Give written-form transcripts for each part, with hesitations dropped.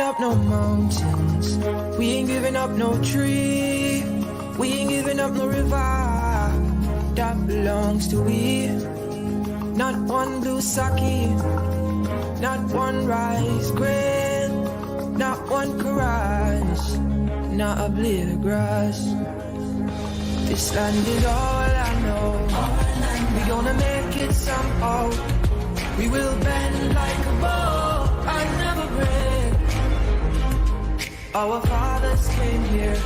up no mountains, we ain't giving up no tree, we ain't giving up no river that belongs to we. Not one blue sake, not one rice grain, not one garage, not a blade of grass. This land is all I know. We gonna make it somehow. We will bend like a bow and never break. Our fathers came here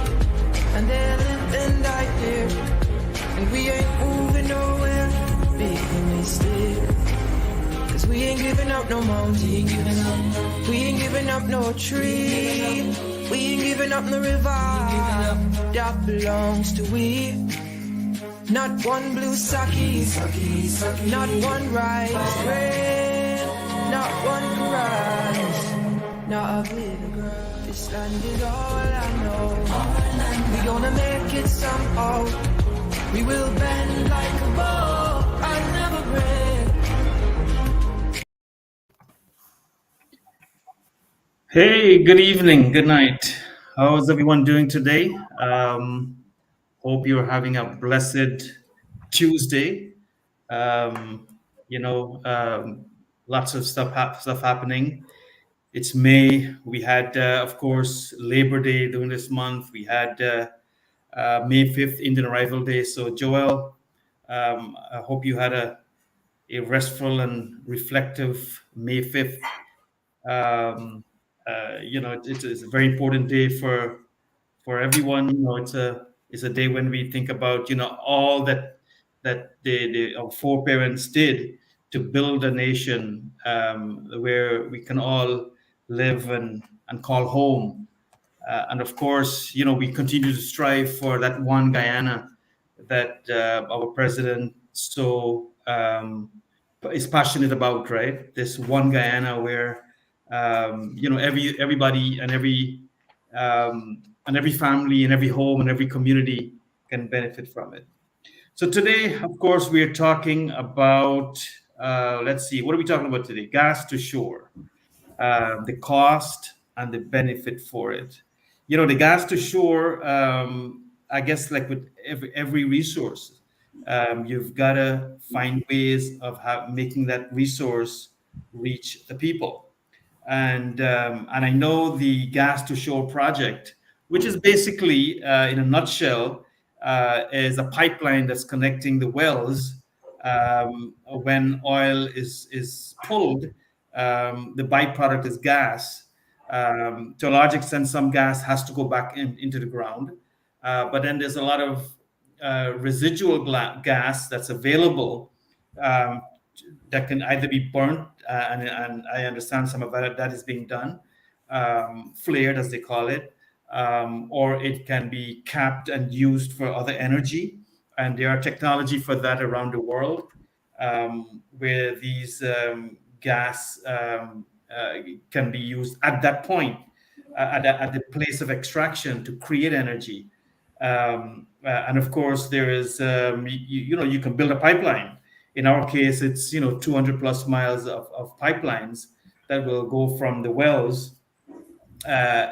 and they lived and died here, and we ain't moving nowhere, big mistake. Cause we ain't giving up no mountain, we ain't giving up no tree, we ain't giving up no river that belongs to we. Not one blue sake, not one rice grain, not one garage, not a blade of grass. This land is all I know. We gonna make it somehow. We will bend like a bow and never break. Hey, good evening, good night. How's everyone doing today? Hope you're having a blessed Tuesday. Um, you know, lots of stuff happening. It's May. We had, of course, Labor Day during this month. We had May 5th, Indian Arrival Day. So, Joel, I hope you had a restful and reflective May 5th. It's a very important day for everyone. It's a day when we think about all that our foreparents did to build a nation where we can all live and call home. And of course, we continue to strive for that one Guyana that our president is passionate about, right? This one Guyana where everybody and every family and every home and every community can benefit from it. So today, of course, we are talking about let's see, what are we talking about today? Gas to shore, the cost and the benefit for it. The gas to shore, I guess, like with every resource, you've got to find ways of making that resource reach the people. And I know the gas to shore project, which is basically, in a nutshell, is a pipeline that's connecting the wells. When oil is pulled, the byproduct is gas. To a large extent, some gas has to go back into the ground, but then there's a lot of residual gas that's available, um, that can either be burnt, and I understand some of that is being done, flared as they call it, or it can be capped and used for other energy. And there are technology for that around the world, where these gas can be used at that point, at the place of extraction to create energy. And of course, there is, you can build a pipeline. In our case, it's 200 plus miles of pipelines that will go from the wells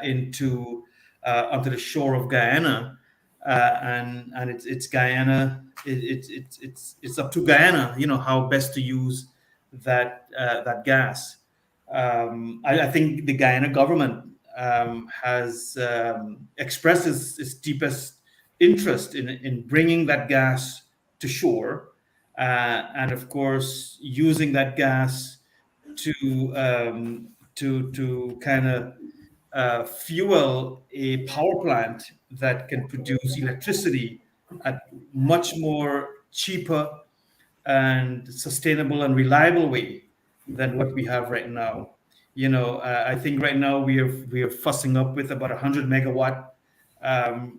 into onto the shore of Guyana, and it's Guyana. It's up to Guyana, how best to use that gas. I think the Guyana government has expressed its deepest interest in bringing that gas to shore, and of course using that gas to kind of fuel a power plant that can produce electricity at much more cheaper and sustainable and reliable way than what we have right now. I think right now we are fussing up with about 100 megawatt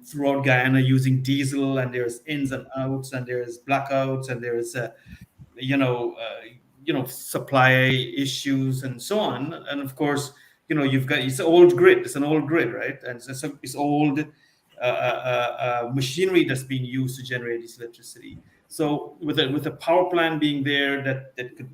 throughout Guyana using diesel, and there's ins and outs, and there's blackouts, and there's you know uh, supply issues and so on. And of course, you've got it's an old grid, right? And it's old machinery that's being used to generate this electricity. So with a power plant being there that could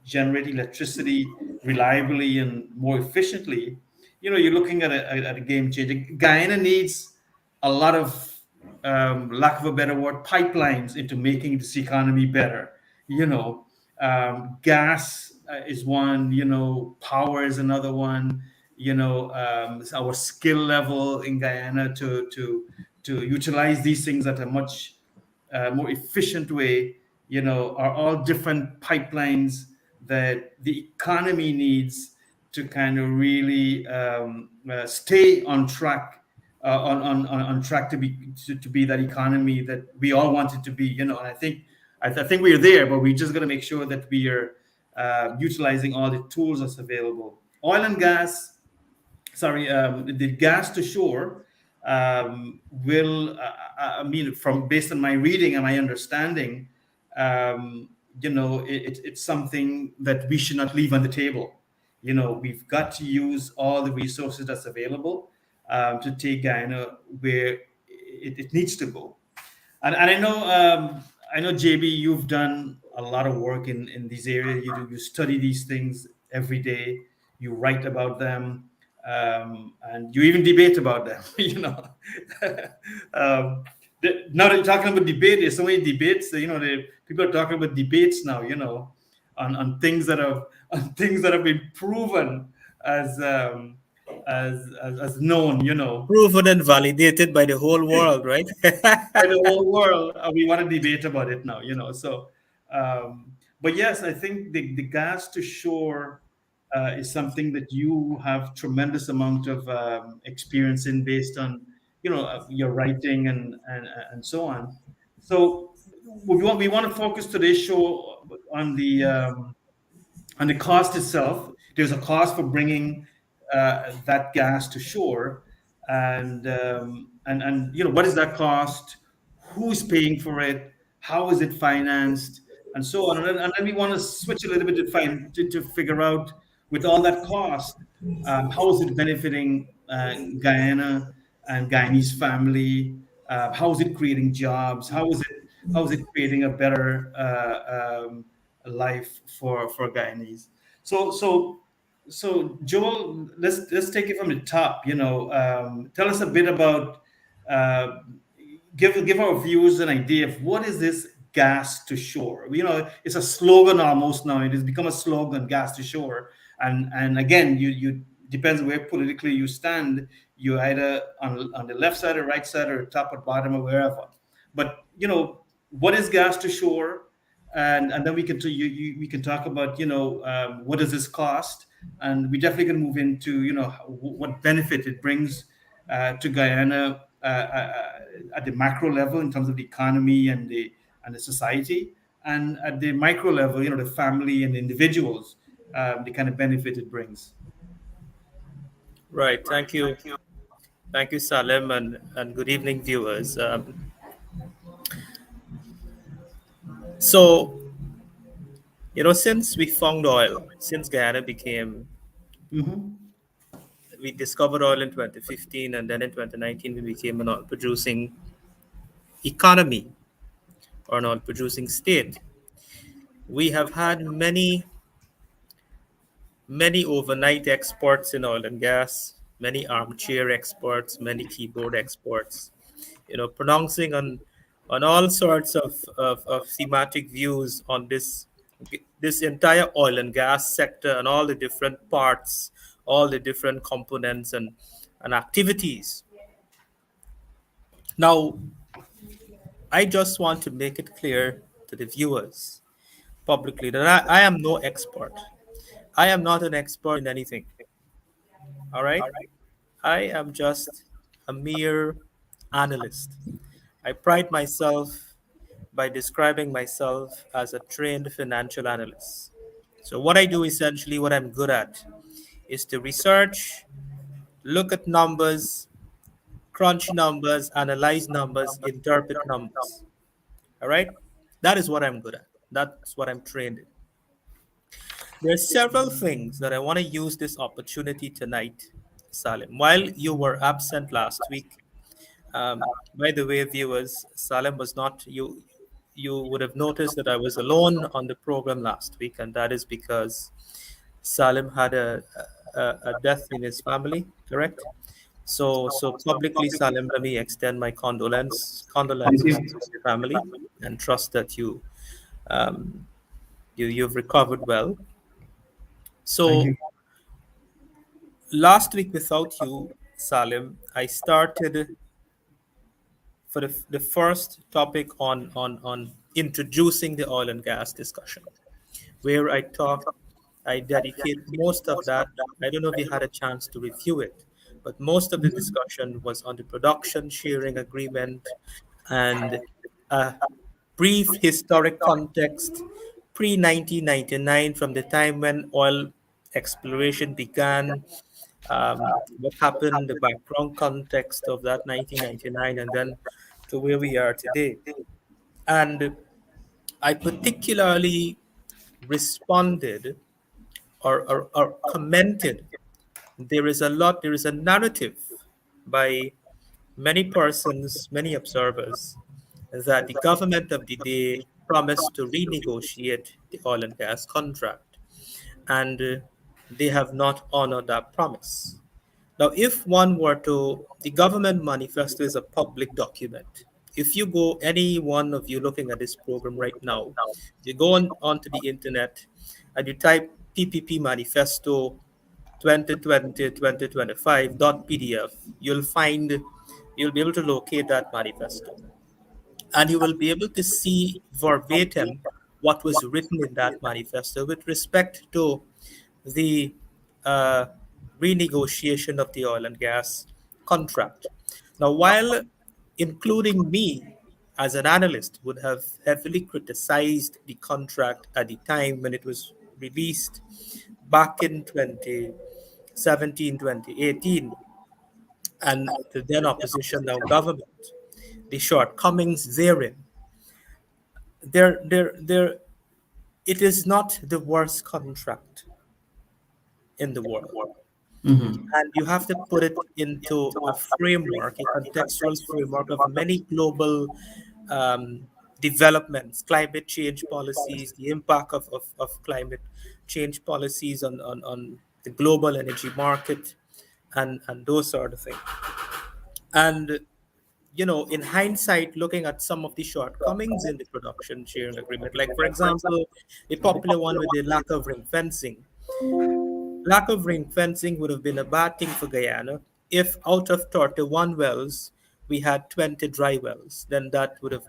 generate electricity reliably and more efficiently, you're looking at a game changer. Guyana needs a lot of, lack of a better word, pipelines into making this economy better. You know, gas is one. Power is another one. Our skill level in Guyana to utilize these things at a much more efficient way, are all different pipelines that the economy needs to kind of really stay on track, on track to be that economy that we all want it to be. And I think we're there, but we just got to make sure that we are utilizing all the tools that's available. Oil and gas, sorry, the gas to shore will, I mean, from based on my reading and my understanding, it's something that we should not leave on the table. We've got to use all the resources that's available to take Guyana where it needs to go. And I know JB, you've done a lot of work in these areas. You study these things every day. You write about them, and you even debate about them. um, Now that you're talking about debate, there's so many debates. People are talking about debates now. On things that have been proven as as known. Proven and validated by the whole world, right? By the whole world. We want to debate about it now, So, but yes, I think the gas to shore is something that you have tremendous amount of experience in, based on your writing and so on. So we want to focus today's show on the cost itself. There's a cost for bringing that gas to shore, and what is that cost? Who's paying for it? How is it financed? And so on. And then we want to switch a little bit to figure out, with all that cost, how is it benefiting Guyana and Guyanese family? How is it creating jobs? How is it creating a better life for Guyanese? So Joel, let's take it from the top. Tell us a bit about, uh, give our viewers an idea of what is this gas to shore. It's a slogan almost now. It has become a slogan, gas to shore. And again, you depends where politically you stand. You either on the left side or right side or top or bottom or wherever. But what is gas to shore? And then we can talk about what does this cost, and we definitely can move into what benefit it brings to Guyana at the macro level in terms of the economy and the society, and at the micro level, the family and the individuals, the kind of benefit it brings. Right. Thank you. Thank you, Salim, and good evening, viewers. So, since we found oil, since Guyana became, Hmm. we discovered oil in 2015, and then in 2019, we became an oil producing economy or an oil producing state. We have had many overnight exports in oil and gas, many armchair exports, many keyboard exports, pronouncing on all sorts of thematic views on this entire oil and gas sector and all the different parts, all the different components and activities. Now, I just want to make it clear to the viewers publicly that I am no expert. I am not an expert in anything. All right? I am just a mere analyst. I pride myself by describing myself as a trained financial analyst. So, what I do essentially, what I'm good at, is to research, look at numbers, crunch numbers, analyze numbers, interpret numbers. All right? That is what I'm good at. That's what I'm trained in. There are several things that I want to use this opportunity tonight, Salim. While you were absent last week, by the way, viewers, Salim was not you. You would have noticed that I was alone on the program last week, and that is because Salim had a death in his family, correct? So publicly, Salim, let me extend my Thank condolences to you. your family, and trust that um, you've recovered well. Thank So you. last week, without you, Salim, I started for the first topic on introducing the oil and gas discussion, where I dedicate most of that. I don't know if you had a chance to review it, but most of the discussion was on the production sharing agreement and a brief historic context pre 1999, from the time when oil exploration began, what happened, the background context of that 1999, and then to where we are today. And I particularly responded or commented. There is a narrative by many persons, many observers, that the government of the day promised to renegotiate the oil and gas contract, and they have not honored that promise. Now, if one were to, the government manifesto is a public document. If you go, any one of you looking at this program right now, you go onto the internet and you type PPP manifesto 2020-2025.pdf, you'll be able to locate that manifesto, and you will be able to see verbatim what was written in that manifesto with respect to the uh, renegotiation of the oil and gas contract. Now, while including me as an analyst would have heavily criticized the contract at the time when it was released back in 2017, 2018, and the then opposition, now government, the shortcomings therein, there, it is not the worst contract in the world. Mhm. And you have to put it into a framework, a contextual framework of many global um, developments, climate change policies, the impact of climate change policies on the global energy market, and those sort of things. And in hindsight, looking at some of the shortcomings in the production sharing agreement, like for example, a popular one with the lack of ring fencing. Lack of ring fencing would have been a bad thing for Guyana if out of 31 wells, we had 20 dry wells. Then that would have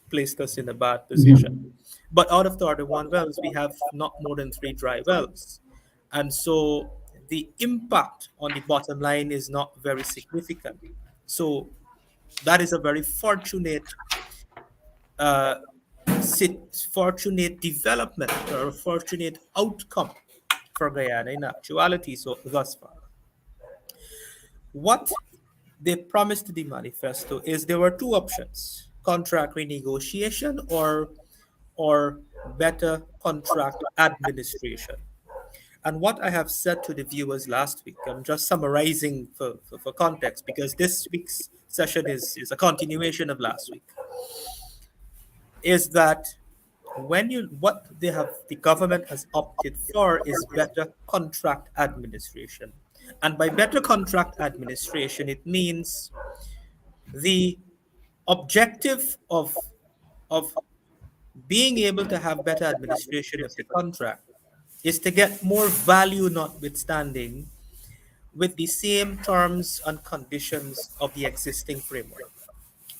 placed us in a bad position. Mhm. But out of 31 wells, we have not more than 3 dry wells. And so the impact on the bottom line is not very significant. So that is a very uh, fortunate development, or a fortunate outcome for Guyana in actuality. So thus far, what they promised to the manifesto is there were two options: contract renegotiation or better contract administration. And what I have said to the viewers last week, I'm just summarizing for context, because this week's session is a continuation of last week, is that what the government has opted for is better contract administration. And by better contract administration, it means the objective of being able to have better administration of the contract is to get more value, notwithstanding, with the same terms and conditions of the existing framework.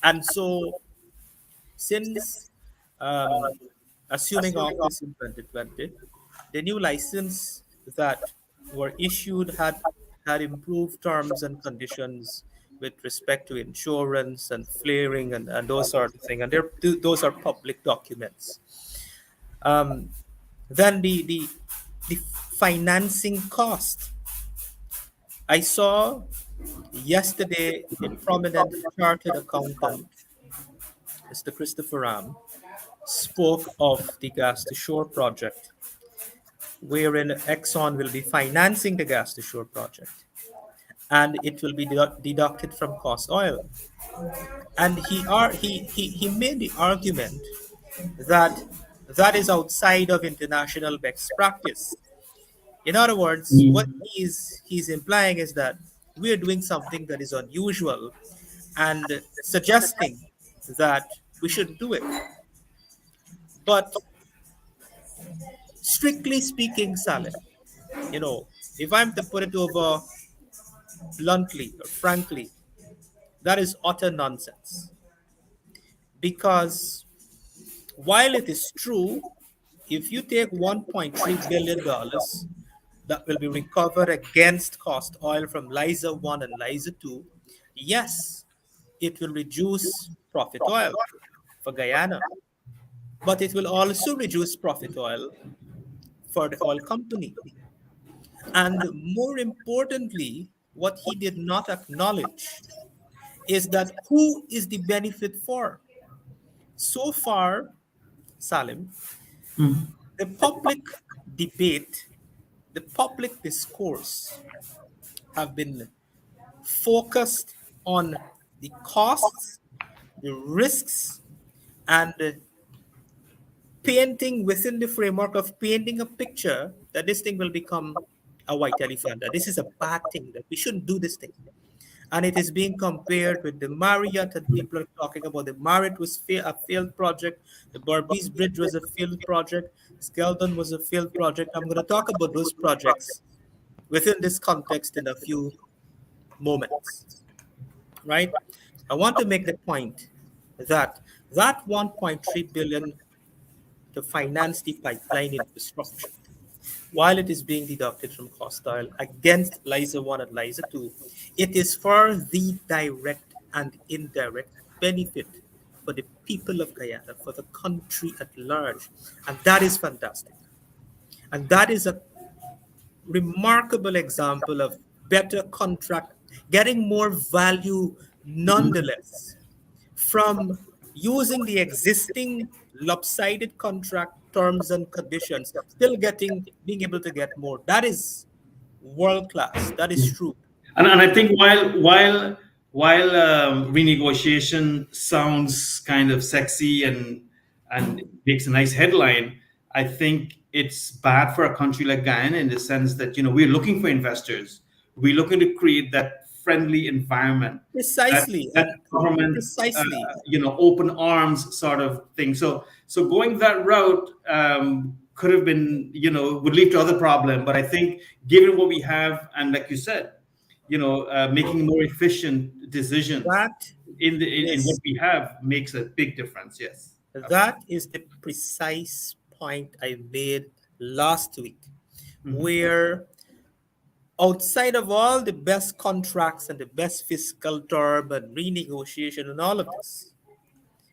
And so, since um, assuming office in 2020, the new license that were issued had improved terms and conditions with respect to insurance and flaring, and those sort of things. And those are public documents. Um, then the financing cost. I saw yesterday a prominent chartered accountant, Mr. Christopher Ram, spoke of the gas to shore project, wherein Exxon will be financing the gas to shore project, and it will be deducted from cost oil. And he made the argument that that is outside of international best practice. In other words, what he's implying is that we're doing something that is unusual and suggesting that we shouldn't do it. But strictly speaking, Salim, if I'm to put it over bluntly or frankly, that is utter nonsense. Because while it is true, if you take $1.3 billion that will be recovered against cost oil from Liza 1 and Liza 2, yes, it will reduce profit oil for Guyana, but it will also reduce profit oil for the oil company. And more importantly, what he did not acknowledge is that who is the benefit for? So far, Salim, the public debate, the public discourse have been focused on the costs, the risks, and painting within the framework of painting a picture that this thing will become a white elephant, that this is a bad thing, that we shouldn't do this thing. And it is being compared with the Marriott, and people are talking about the Marriott was a failed project, the Barbies Bridge was a failed project, Skeldon was a failed project. I'm going to talk about those projects within this context in a few moments, right? I want to make the point that that 1.3 billion to finance the pipeline infrastructure, while it is being deducted from cost oil against LISA 1 and LISA 2, it is for the direct and indirect benefit for the people of Guyana, for the country at large. And that is fantastic. And that is a remarkable example of better contract, getting more value nonetheless from using the existing lopsided contract terms and conditions, still being able to get more. That is world class. That is true. And I think while renegotiation sounds kind of sexy and makes a nice headline, I think it's bad for a country like Guyana in the sense that we're looking for investors. We're looking to create that friendly environment, that Precisely. that government Precisely. open arms sort of thing. So going that route could have been would lead to other problem. But I think given what we have, and like you said, making more efficient decisions That in what is we have makes a big difference. Yes. that is the precise point I made last week, where outside of all the best contracts and the best fiscal term and renegotiation and all of this,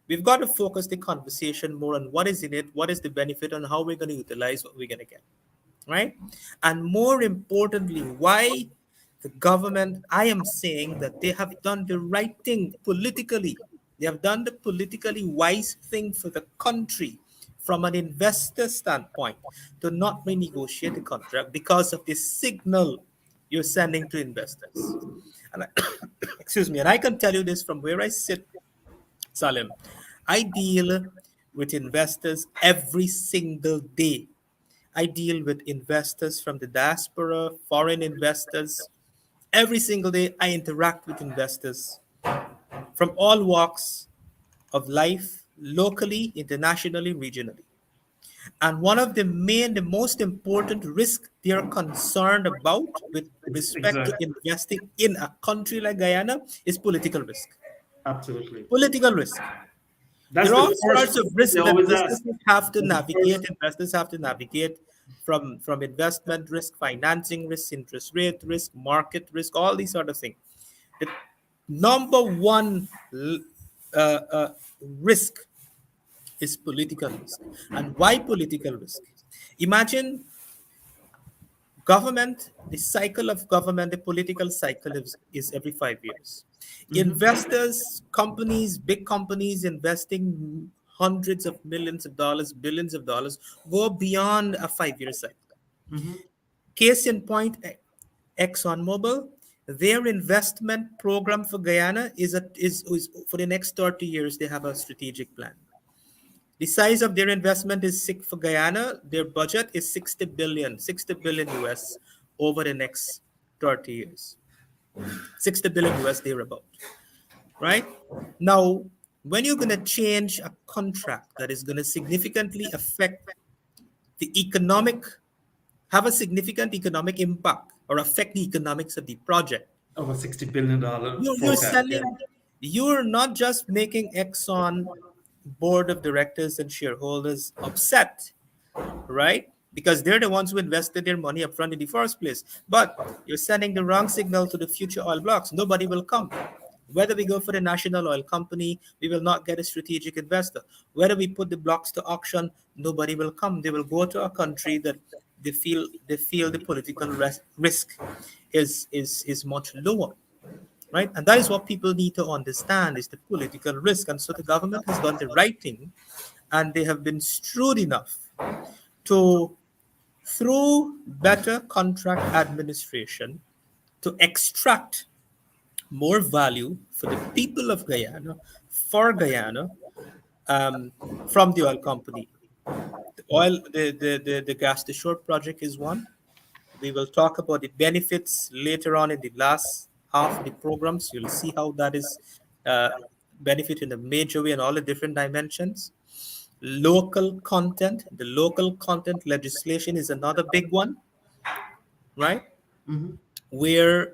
we've got to focus the conversation more on what is in it, what is the benefit, and how we're going to utilize what we're going to get, right? And more importantly, why the government, I am saying that they have done the right thing politically. They have done the politically wise thing for the country from an investor standpoint to not renegotiate the contract because of the signal you're sending to investors. And excuse me, and I can tell you this from where I sit, Salim. I deal with investors every single day. I deal with investors from the diaspora, foreign investors. Every single day, I interact with investors from all walks of life, locally, internationally, regionally. And one of the most important risks they are concerned about with respect to Exactly. investing in a country like Guyana is political risk. Absolutely. Political risk. That's There are the all first sorts of question they risks that always ask. businesses have to That's the navigate, first. investors have to navigate from investment risk, financing risk, interest rate risk, market risk, all these sort of things. The number one risk is political risk. And why political risk? Imagine government, the cycle of government, the political cycle is every 5 years. Investors, companies, big companies investing hundreds of millions of dollars, billions of dollars, go beyond a 5 year cycle. Case in point, ExxonMobil, their investment program for Guyana is for the next 30 years, they have a strategic plan. The size of their investment is six for Guyana. Their budget is 60 billion US over the next 30 years. 60 billion US thereabout, right? Now, when you're going to change a contract that is going to significantly affect the economic, have a significant economic impact or affect the economics of the project, Over $60 billion you're forecast. Yeah. sending, you're not just making Exxon board of directors and shareholders upset, right? Because they're the ones who invested their money up front in the first place. But you're sending the wrong signal to the future oil blocks. Nobody will come. Whether we go for the national oil company, we will not get a strategic investor. Whether we put the blocks to auction, nobody will come. They will go to a country that they feel the political risk is much lower, right? And that is what people need to understand is the political risk. And so the government has done the right thing, and they have been shrewd enough to, through better contract administration, to extract more value for the people of Guyana, for Guyana, um, from the oil company. The gas to shore project is one. We will talk about the benefits later on in the last half of the programs. You'll see how that is uh, benefit in a major way in all the different dimensions. The local content legislation is another big one, right? Where,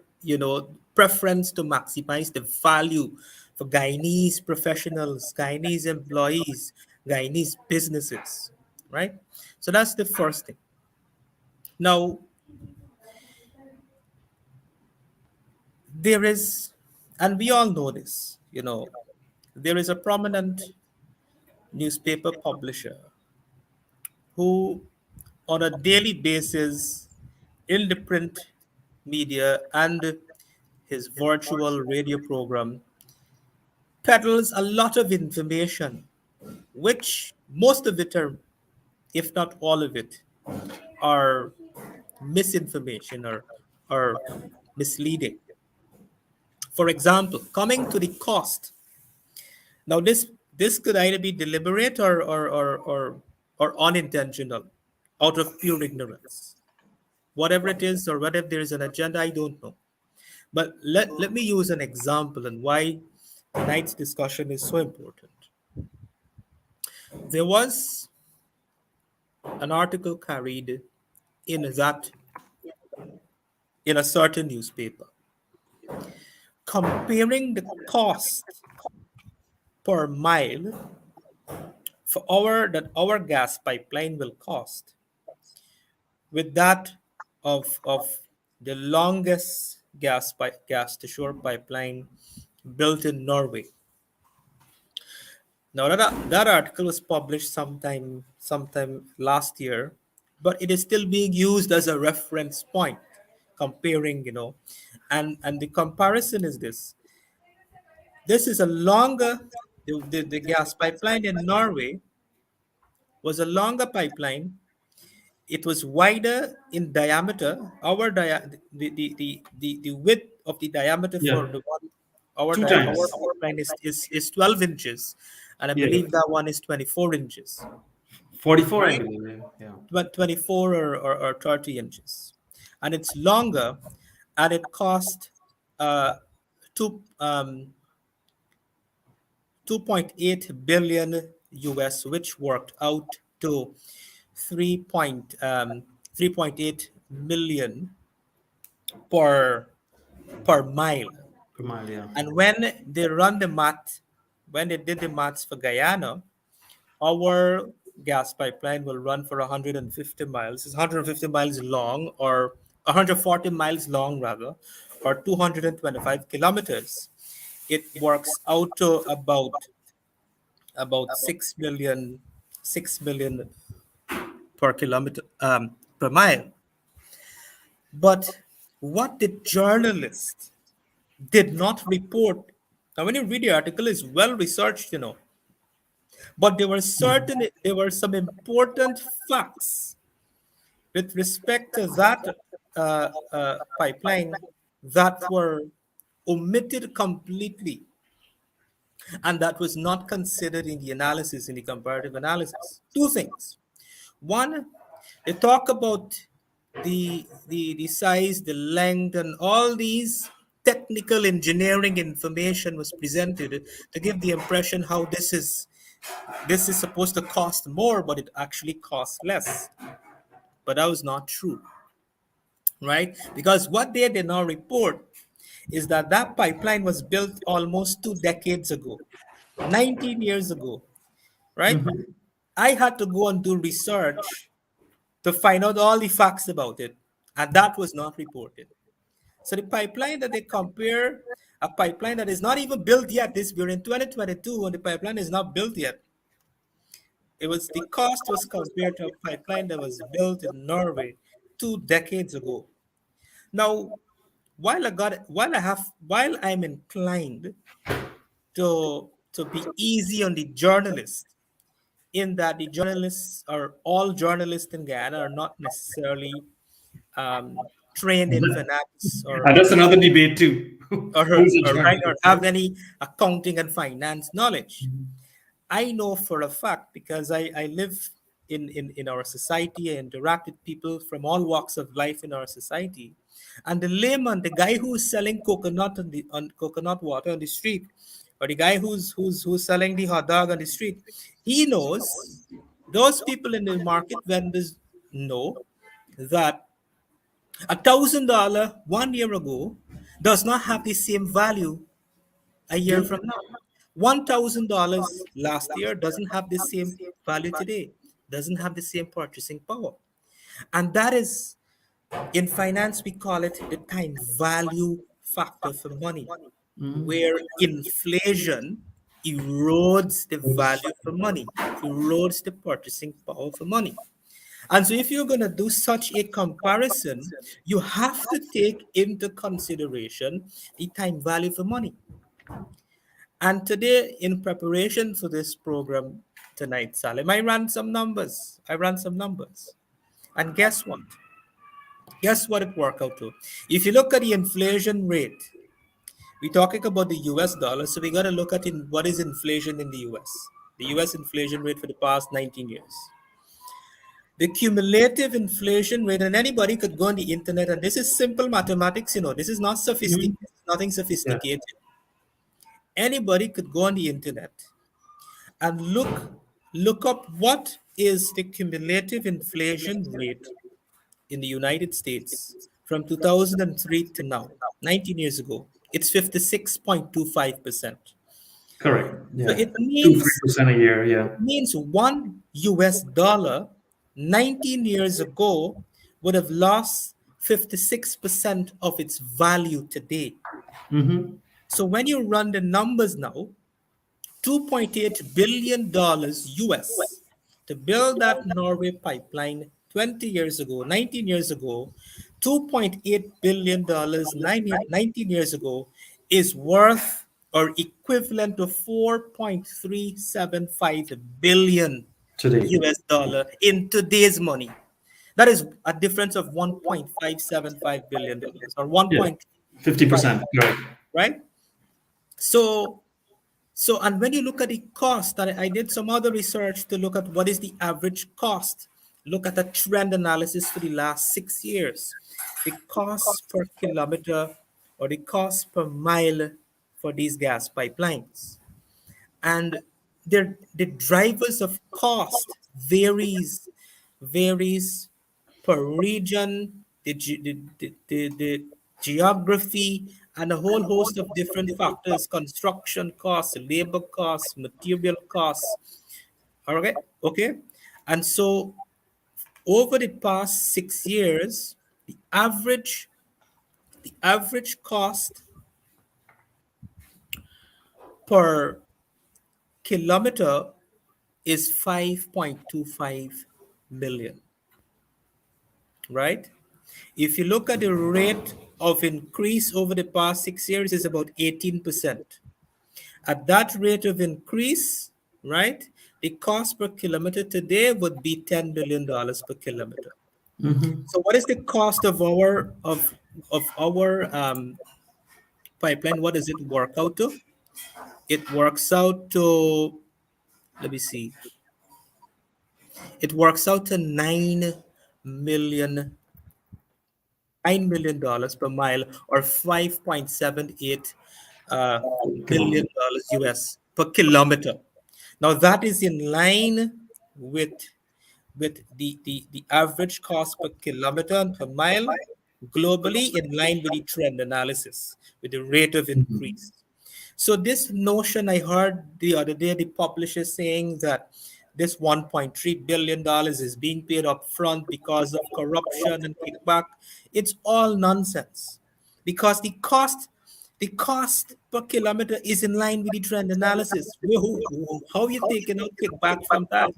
preference to maximize the value for Guyanese professionals, Guyanese employees, Guyanese businesses, right? So that's the first thing. Now, there is, and we all know this, there is a prominent newspaper publisher who, on a daily basis, in the print media and his virtual radio program, peddles a lot of information, which most of it are, if not all of it, are misinformation or misleading. For example, coming to the cost. Now, this could either be deliberate or unintentional, out of pure ignorance. Whatever it is, or whether there is an agenda, I don't know. But let me use an example and why tonight's discussion is so important. There was an article carried in that in a certain newspaper comparing the cost per mile for our gas pipeline will cost with that of the longest gas to shore pipeline built in Norway. Now that article was published sometime last year, but it is still being used as a reference point, comparing, and the comparison is this. This is a longer the gas pipeline in Norway was a longer pipeline. It was wider in diameter. The width of the diameter for Yeah. the one Two our times. pipeline is 12 inches, and I Yeah. believe that one is 24 inches, 44, I right? believe. Yeah. 24 or 30 inches, and it's longer, and it cost uh, two 2.8 billion US, which worked out to 3.8 million per mile. Per mile, yeah. And when they did the maths for Guyana, our gas pipeline will run for 150 miles. It's 150 miles long, or 140 miles long rather, or 225 kilometers. It works out to about 6 million per kilometer, per mile. But what the journalist did not report, now when you read the article, is well researched, but there were some important facts with respect to that pipeline that were omitted completely. And that was not considered in the analysis, in the comparative analysis. Two things. One, they talk about the size, the length, and all these technical engineering information was presented to give the impression how this is supposed to cost more, but it actually costs less. But that was not true, right? Because what they did not report is that that pipeline was built almost 2 decades ago, 19 years ago, right? Mhm. I had to go and do research to find out all the facts about it, and that was not reported. So the pipeline that they compare, a pipeline that is not even built yet, this we're in 2022 and the pipeline is not built yet. It was the cost was compared to a pipeline that was built in Norway 2 decades ago. Now, while I'm inclined to be easy on the journalist, in that the journalists or all journalists in Guyana are not necessarily trained in finance And that's another debate too. or, Who's a or, right, or journalist, have right? any accounting and finance knowledge. I know for a fact because I live in our society. I interact with people from all walks of life in our society. And the layman, the guy who's selling coconut on coconut water on the street, or the guy who's selling the hot dog on the street, he knows, those people in the market vendors know that $1,000 1 year ago does not have the same value a year Yep. from now. $1,000 last year doesn't have the same value today, doesn't have the same purchasing power. And that is, in finance, we call it the time value factor for money, where inflation erodes the value for money, erodes the purchasing power for money. And so, if you're going to do such a comparison, you have to take into consideration the time value for money. And today, in preparation for this program tonight, Salim, I ran some numbers. And guess what? Guess what it worked out to? If you look at the inflation rate, we're talking about the US dollar, so we got to look at what is inflation in the US. The US inflation rate for the past 19 years. The cumulative inflation rate, and anybody could go on the internet, and this is simple mathematics, this is not Mhm. sophisticated, nothing Yeah. sophisticated. Anybody could go on the internet and look up what is the cumulative inflation rate in the United States from 2003 to now, 19 years ago. It's 56.25%. Correct. So Yeah. it Two, three means percent a year. Yeah. it means $1 19 years ago would have lost 56% of its value today. Hmm. So when you run the numbers now, $2.8 billion US to build that Norway pipeline 20 years ago, 19 years ago, $2.8 billion 19 years ago is worth or equivalent to 4.375 billion Today. US dollar in today's money. That is a difference of $1.575 billion or Yeah. 1.5, 50%. Correct. right? So and when you look at the cost, I did some other research to look at what is the average cost. Look at a trend analysis for the last 6 years. The cost per kilometer or the cost per mile for these gas pipelines. And the drivers of cost varies per region, the geography, and a whole host of different factors: construction costs, labor costs, material costs. Okay. And so, over the past 6 years, the average cost per kilometer is 5.25 million, right? If you look at the rate of increase over the past 6 years, is about 18%. At that rate of increase, right, the cost per kilometer today would be $10 billion per kilometer. Hmm. So what is the cost of our pipeline? What does it work out to? It works out to, let me see, it works out to million $9 million per mile, or 5.78 billion Kilometer. dollars US per kilometer. Now that is in line with the average cost per kilometer and per mile globally, in line with the trend analysis, with the rate of increase. So this notion, I heard the other day the publisher saying that this $1.3 billion is being paid up front because of corruption and kickback. It's all nonsense, because the cost per kilometer is in line with the trend analysis. How are you taking out kickback from that,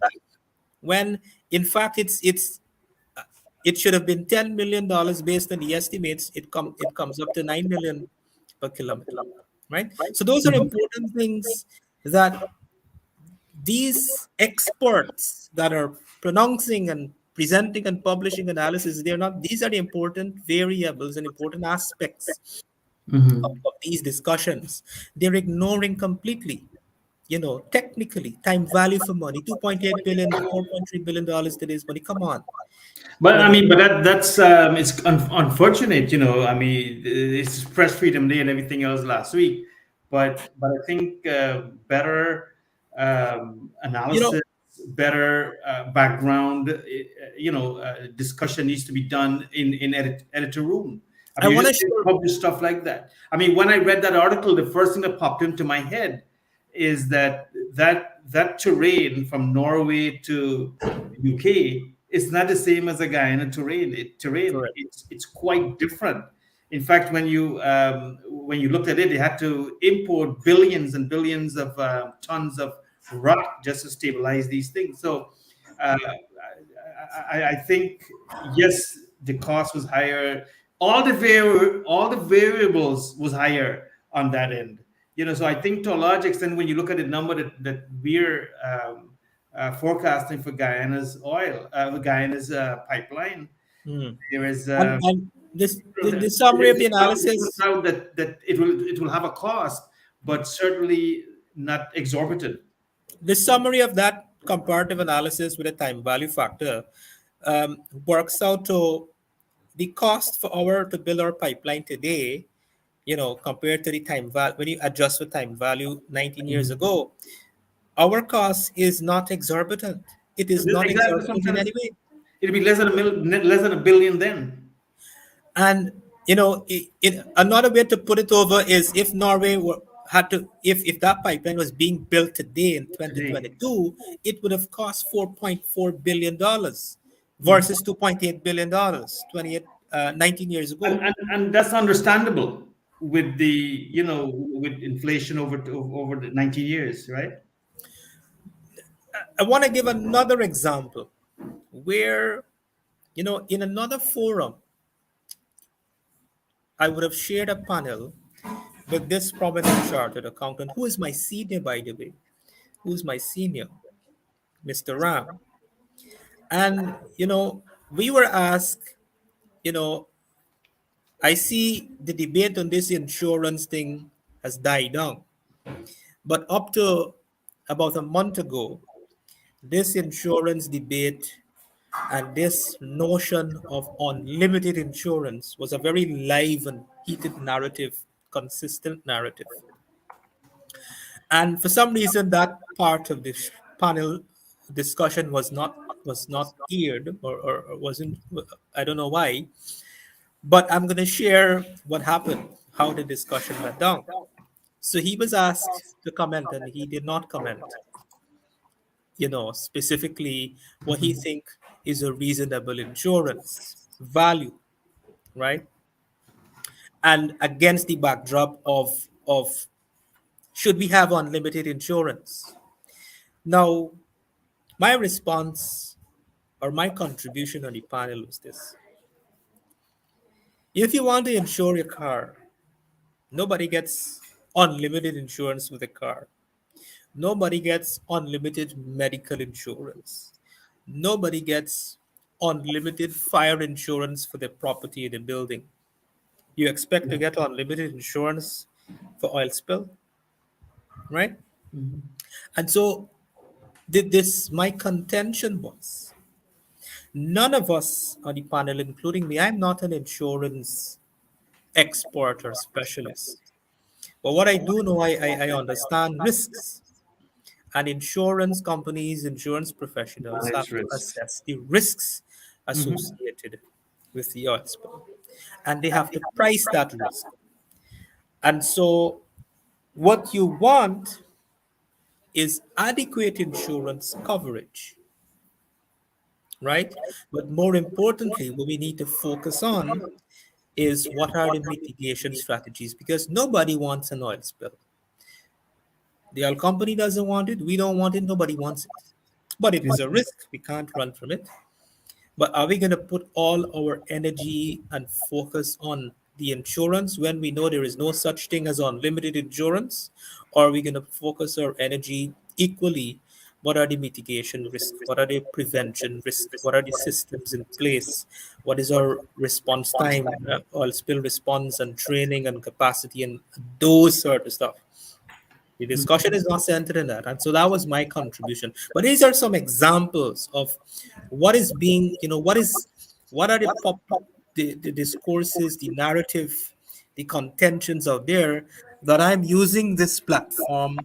when in fact it should have been $10 million based on the estimates? It comes up to 9 million per kilometer, right? So those are important things that these experts that are pronouncing and presenting and publishing analysis, they're not these are the important variables and important aspects of these discussions. They're ignoring completely, technically, time value for money, 2.8 billion, 4.3 billion dollars today's money. Come on. But you I know mean, that's it's unfortunate, you know. I mean, it's Press Freedom Day and everything else last week, but I think better you know analysis, better background, discussion needs to be done in editor room. I I mean, you want to just can't share. publish stuff like that. I mean, when I read that article, the first thing that popped into my head is that terrain from Norway to UK is not the same as a Guyana terrain. Correct. It's quite different. In fact, when you looked at it, they had to import billions and billions of tons of rock just to stabilize these things. So uh, I think yes, the cost was higher. All the variables was higher on that end. You know, so I think to a large extent, when you look at the number that we're forecasting for Guyana's pipeline, Hmm. there is And this the summary of there's the no analysis. doubt that it will have a cost, but certainly not exorbitant. The summary of that comparative analysis with a time value factor works out to the cost for our to build our pipeline today, compared to the time value, when you adjust for time value 19 years ago, our cost is not exorbitant. It is not Exactly, that's what I'm exorbitant in trying to any say. way. It'll be less than a billion then. And another way to put it over is, if Norway had to, if that pipeline was being built today in Today. 2022, it would have cost $4.4 billion versus $2.8 billion 19 years ago. And that's understandable with with inflation over the 90 years, right? I want to give another example where, in another forum, I would have shared a panel with this prominent chartered accountant, who is my senior, by the way, who's my senior, Mr. Ram. And, we were asked, you know, I see the debate on this insurance thing has died down. But up to about a month ago, this insurance debate and this notion of unlimited insurance was a very live and heated narrative, consistent narrative. And for some reason, that part of this panel discussion was not aired, or wasn't. I don't know why, but I'm going to share what happened, how the discussion went down. So he was asked to comment, and he did not comment, specifically what he think is a reasonable insurance value, right? And against the backdrop of should we have unlimited insurance? Now, my response, or my contribution on the panel, was this: if you want to insure your car, nobody gets unlimited insurance with a car. Nobody gets unlimited medical insurance. Nobody gets unlimited fire insurance for their property in a building. You expect to get unlimited insurance for oil spill? right? And so did this my contention was none of us on the panel, including me, I'm not an insurance expert or specialist. But what I do know, I understand risks. And insurance companies, insurance professionals have Manage to risks. assess the risks Mhm. associated with the oil spill. And they have to price that risk. And so what you want is adequate insurance coverage, right? But more importantly, what we need to focus on is what are the mitigation strategies because nobody wants an oil spill. The oil company doesn't want it, we don't want it, nobody wants it. But it is a risk, we can't run from it. But are we going to put all our energy and focus on the insurance when we know there is no such thing as unlimited insurance? Or are we going to focus our energy equally? What are the mitigation risks? What are the prevention risks? What are the systems in place? What is our response time, oil spill response and training and capacity and those sort of stuff? The discussion is not centered in that. And so that was my contribution. But these are some examples of what is being, what are the the discourses, the narrative, the contentions out there that I'm using this platform,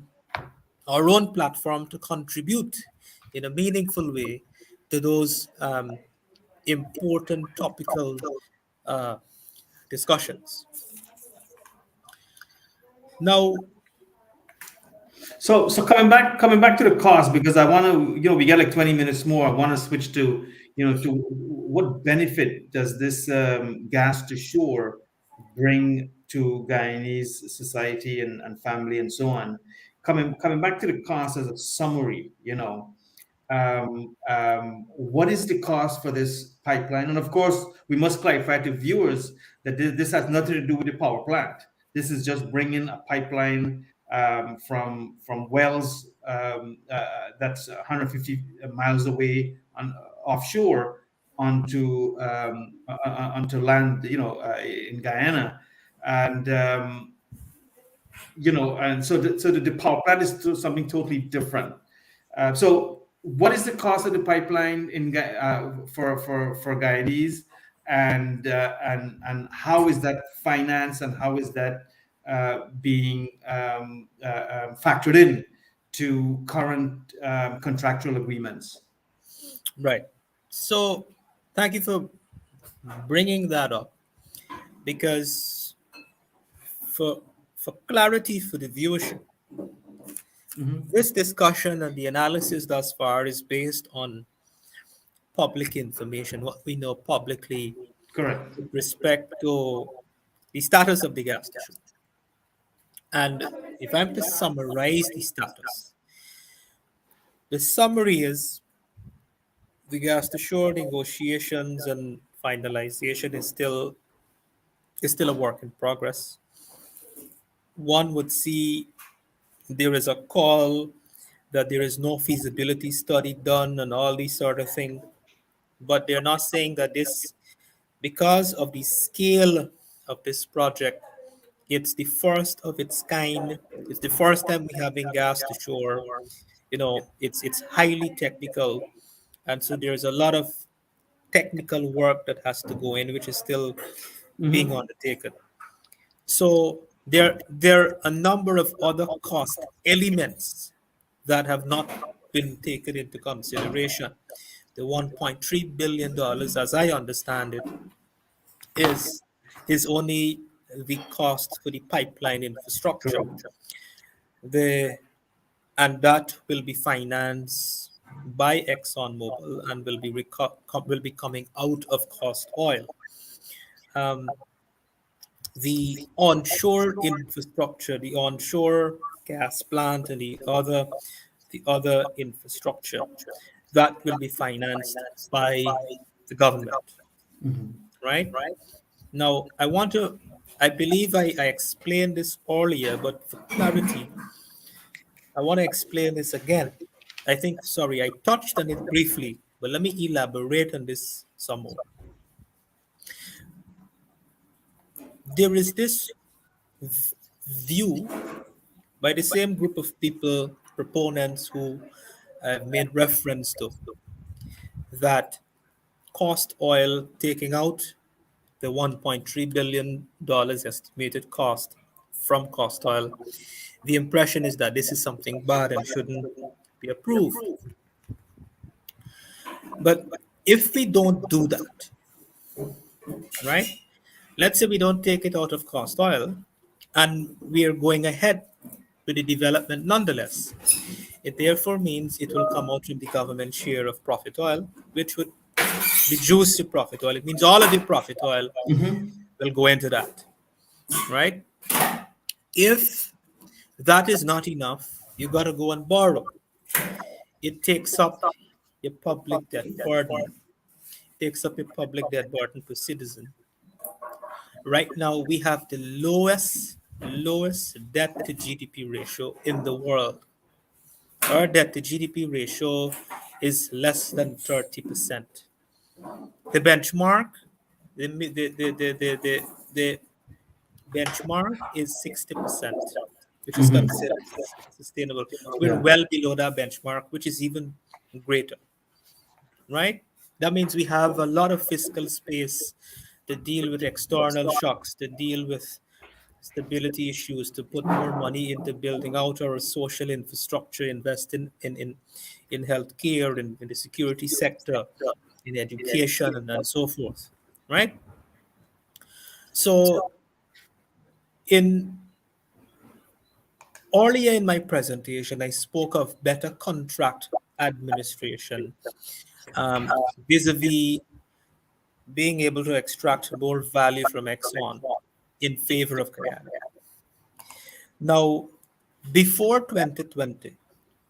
our own platform, to contribute in a meaningful way to those important topical uh, discussions. Now, So coming back to the cost, because I want to, we got like 20 minutes more. I want to switch to, to what benefit does this gas to shore bring to Guyanese society and family and so on. Coming back to the cost as a summary, what is the cost for this pipeline? And of course, we must clarify to viewers that this has nothing to do with the power plant. This is just bringing a pipeline from wells that's 150 miles away offshore onto land, in Guyana, and and so the power plant is something totally different. So, what is the cost of the pipeline for Guyanese, and how is that financed, and how is that being factored in to current contractual agreements? right. So thank you for bringing that up because for clarity for the viewership, this discussion and the analysis thus far is based on public information, what we know publicly Correct. with respect to the status of the gas station. And if I'm to summarize the status, the summary is the gas to shore negotiations and finalization is still a work in progress. One would see there is a call that there is no feasibility study done and all these sort of thing, but they're not saying that this, because of the scale of this project, it's the first of its kind. It's the first time we having gas to shore. It's highly technical, and so there's a lot of technical work that has to go in, which is still being Hmm. undertaken. So there are a number of other cost elements that have not been taken into consideration. The $1.3 billion, as I understand it, is is only the cost for the pipeline infrastructure. Correct. The and that will be financed by ExxonMobil and will be coming out of cost oil. Um, the onshore infrastructure, the onshore gas plant, and the other infrastructure that will be financed by the government, right? Now, I believe I explained this earlier, but for clarity, I want to explain this again. I think, sorry, I touched on it briefly, but let me elaborate on this some more. There is this view by the same group of people, proponents who have made reference to that cost oil taking out the $1.3 billion estimated cost from cost oil. The impression is that this is something bad and shouldn't be approved. But if we don't do that, right? Let's say we don't take it out of cost oil and we are going ahead with the development nonetheless. It therefore means it will come out from the government share of profit oil, which would reduce the profit oil. It means all of the profit oil will go into that, right? If that is not enough, you got to go and borrow. It takes up your public debt burden, takes up your public debt burden per citizen. Right now, we have the lowest debt to GDP ratio in the world. Our debt to GDP ratio is less than 30%. The benchmark, the benchmark is 60%, which is considered sustainable. We're well below that benchmark, which is even greater, right? That means we have a lot of fiscal space to deal with external shocks, to deal with stability issues, to put more money into building out our social infrastructure, invest in healthcare, in the security sector, in education, and so forth, right? So, in earlier in my presentation, I spoke of better contract administration, vis-a-vis being able to extract more value from Exxon in favor of Guyana. Now, before 2020,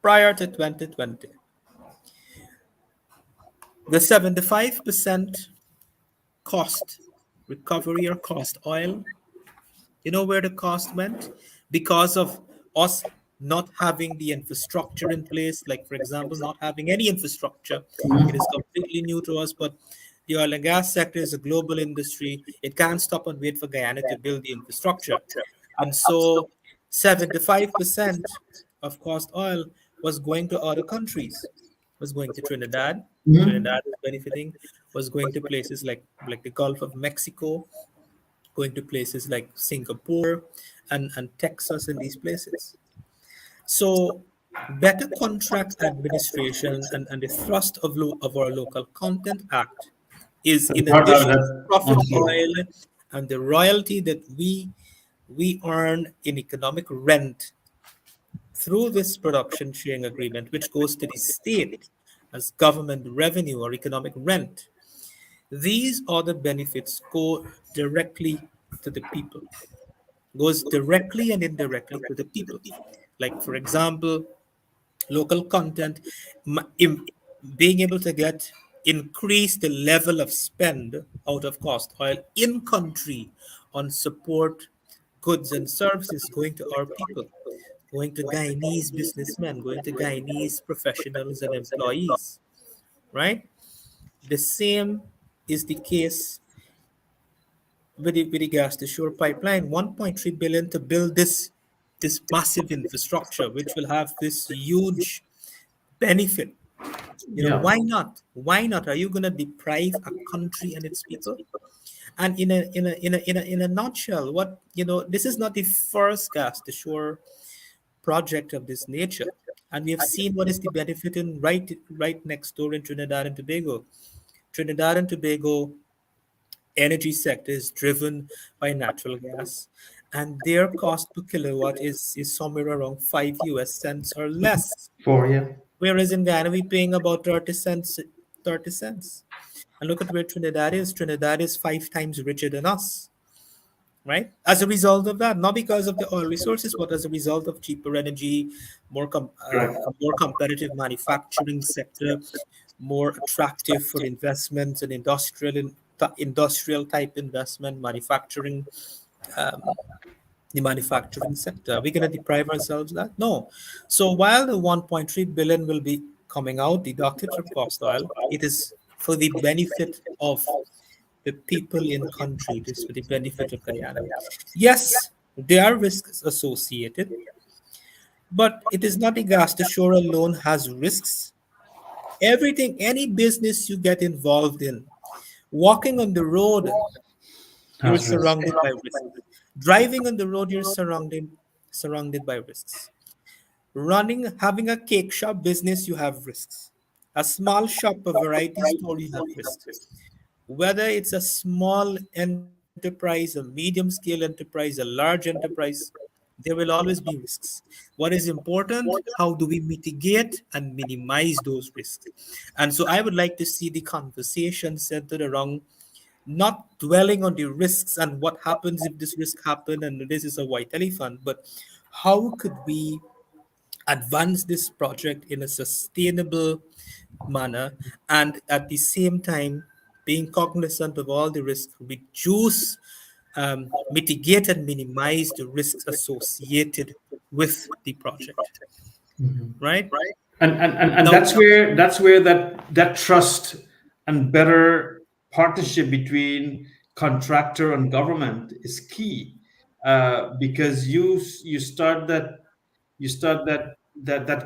prior to 2020, the 75% cost recovery or cost oil, you know where the cost went? Because of us not having the infrastructure in place, like, for example, not having any infrastructure. It is completely new to us, but the oil and gas sector is a global industry. It can't stop and wait for Guyana to build the infrastructure. And so 75% of cost oil was going to other countries, was going to Trinidad. Trinidad was benefiting, was going to places like the Gulf of Mexico, going to places like Singapore and Texas and these places. So better contract administration and the thrust of our Local Content Act is, in addition to profit oil and the royalty that we earn in economic rent through this production sharing agreement, which goes to the state as government revenue or economic rent. These other benefits go directly to the people, goes directly and indirectly to the people. Like, for example, local content, being able to increase the level of spend out of cost oil in country on support goods and services going to our people, going to Guyanese businessmen, going to Guyanese professionals and employees, right? The same is the case with the gas to shore pipeline. 1.3 billion to build this massive infrastructure, which will have this huge benefit. Why not? Why not? Are you going to deprive a country and its people? And in a nutshell, this is not the first gas to shore project of this nature, and we have seen what is the benefit in right next door in Trinidad and Tobago. Trinidad and Tobago energy sector is driven by natural gas, and their cost per kilowatt is somewhere around 5 US cents or less. Whereas in Guyana, we're paying about 30 cents. 30 cents. And look at where Trinidad is. Trinidad is 5 times richer than us, right? As a result of that, not because of the oil resources, but as a result of cheaper energy, a more competitive manufacturing sector, more attractive for investments and industrial type investment, manufacturing, the manufacturing sector. Are we going to deprive ourselves of that? No. So while the 1.3 billion will be coming out deducted from cost oil, it is for the benefit of the people in country. It is for the benefit of Guyana. Yes, there are risks associated. But it is not a gas to shore alone has risks. Everything, any business you get involved in, walking on the road, you're Has risk. surrounded by risks. Driving on the road, you're surrounded by risks. Running, having a cake shop business, you have risks. A small shop, a variety store, you have risks. Whether it's a small enterprise, a medium scale enterprise, a large enterprise, there will always be risks. What is important? How do we mitigate and minimize those risks? And so I would like to see the conversation centered around not dwelling on the risks and what happens if this risk happen and this is a white elephant, but how could we advance this project in a sustainable manner and at the same time being cognizant of all the risks, reduce, mitigate, and minimize the risks associated with the project, right? And Now, that's where that trust and better partnership between contractor and government is key, because you start that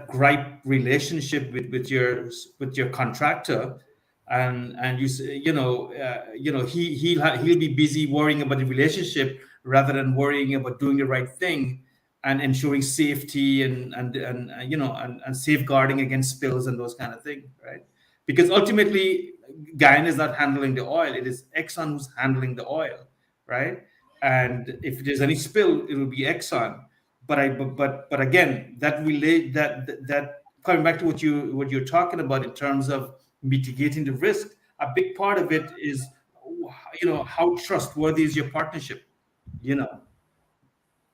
gripe relationship with your contractor, and he'll be busy worrying about the relationship rather than worrying about doing the right thing and ensuring safety and safeguarding against spills and those kind of things, right? Because ultimately, Guyana is not handling the oil; it is Exxon who's handling the oil, right? And if there's any spill, it will be Exxon. But again, that relate that coming back to what you're talking about in terms of mitigating the risk. A big part of it is, how trustworthy is your partnership, you know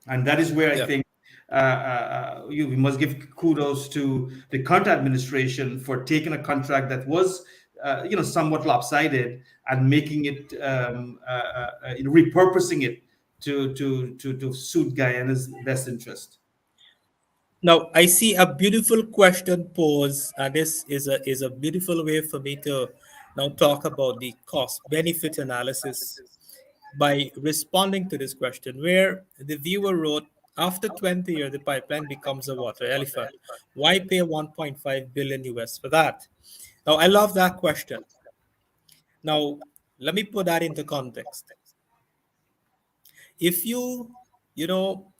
and that is where I yeah. think we must give kudos to the current administration for taking a contract that was, somewhat lopsided, and making it, repurposing it to suit Guyana's best interest. Now I see a beautiful question posed, and this is a beautiful way for me to now talk about the cost benefit analysis by responding to this question, where the viewer wrote, after 20 years, the pipeline becomes a water elephant. Why pay 1.5 billion US for that? Now, I love that question. Now, let me put that into context. If you know,